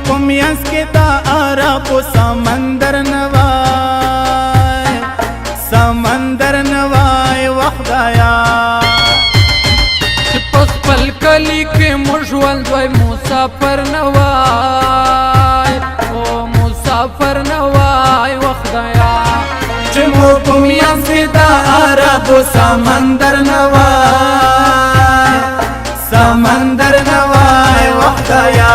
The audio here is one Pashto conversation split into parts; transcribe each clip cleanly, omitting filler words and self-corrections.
پمیانس کې دا عرب سمندر نوای سمندر نوای وخدایا چې په خپل کلی کې موږ ژوند وای مسافر نوای او مسافر نوای وخدایا چې مو پمیانس کې دا عرب سمندر نوای سمندر نوای وخدایا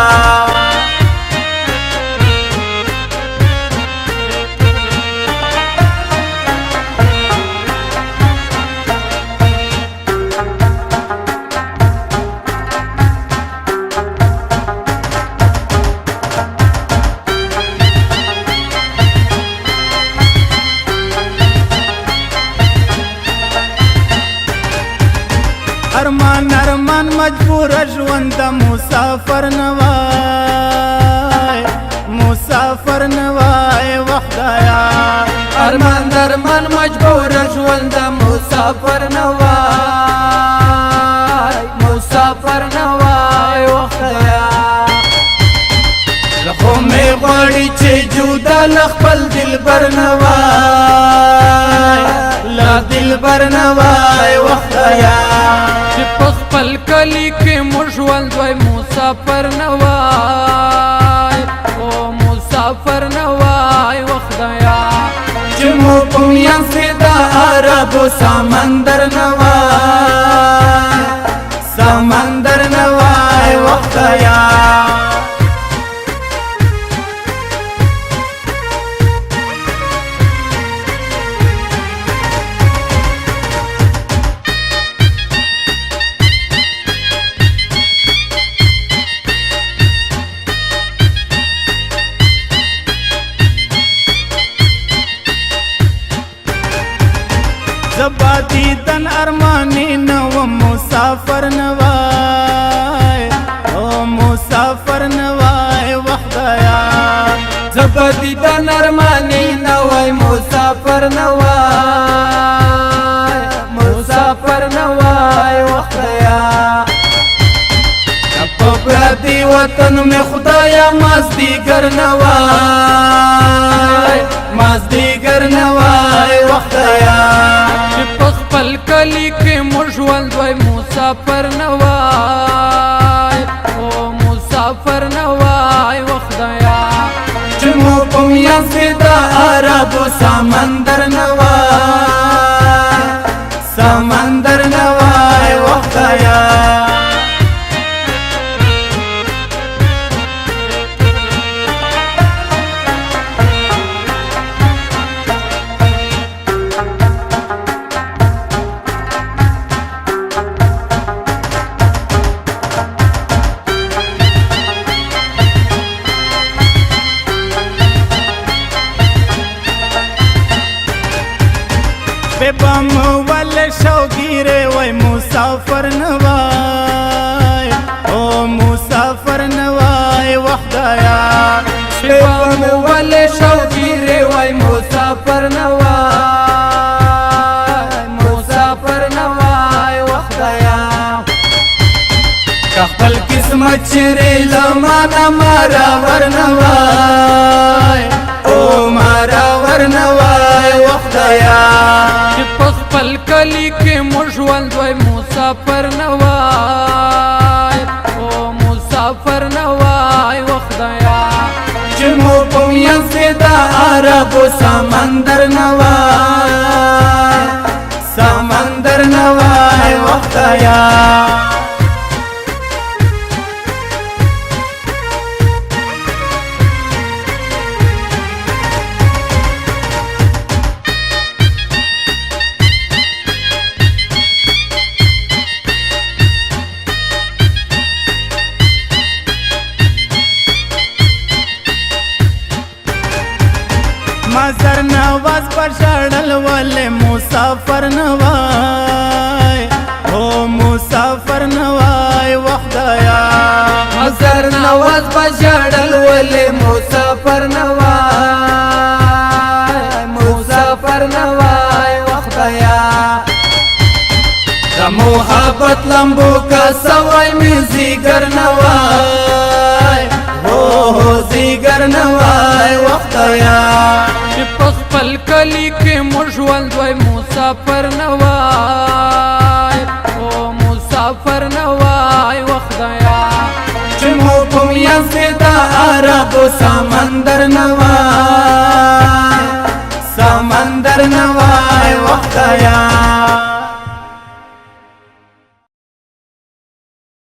ارمان ارمان مجبور ژوند د مسافر نوای مسافر نوای وخدایا ارمان ارمان مجبور ژوند د مسافر نوای مسافر نوای وخدایا لخو می غواړي چې جودا لخپل دلبر نوای لا دلبر نوای وخدایا چې په خپل کلی کې موږ ژوند وای مسافر نوای او مسافر نوای وخدایا چې مو پمیانس کې دا عرب سمندر نوای سمندر نوای وخدایا زبادی دن ارمانی نو مسافر نوای او مسافر نوای وخدایا زبادی دن ارمانی نوای مسافر نوای مسافر نوای وخدایا په پردي وطن میں خدایا مازدیګر نوای مازدیګر نوای وخدایا چې په خپل کلی کې موږ ژوند وای مسافر نوای او مسافر نوای وخدایا چې مو پمیانس کې دا عرب سمندر نوای سمندر نوای وخدایا بم ول شوګیره وای مسافر نوای او مسافر نوای وخدایا بم ول شوګیره وای مسافر نوای مسافر نوای وخدایا خپل قسمت چیرې لمانه مارا ورنوای او مارا ورنوای وخدایا خپل کلی کې موږ ژوند وای مسافر نوای او مسافر نوای وخدایا چې مو پمیانس کې دا عرب سمندر نوای سمندر نوای وخدایا مزر نواز پر شړل ولې مسافر نوای او مسافر نوای وخدایا مزر نواز پر شړل ولې مسافر نوای مسافر نوای وخدایا د محبت لمبو کا سوای می زیګر نوای او خپل کلی کې موږ ژوند وای مسافر نه وای او مسافر نه وای وخدایا چې مو په میاس کې د عربو سمندر نه وای سمندر نه وای وخدایا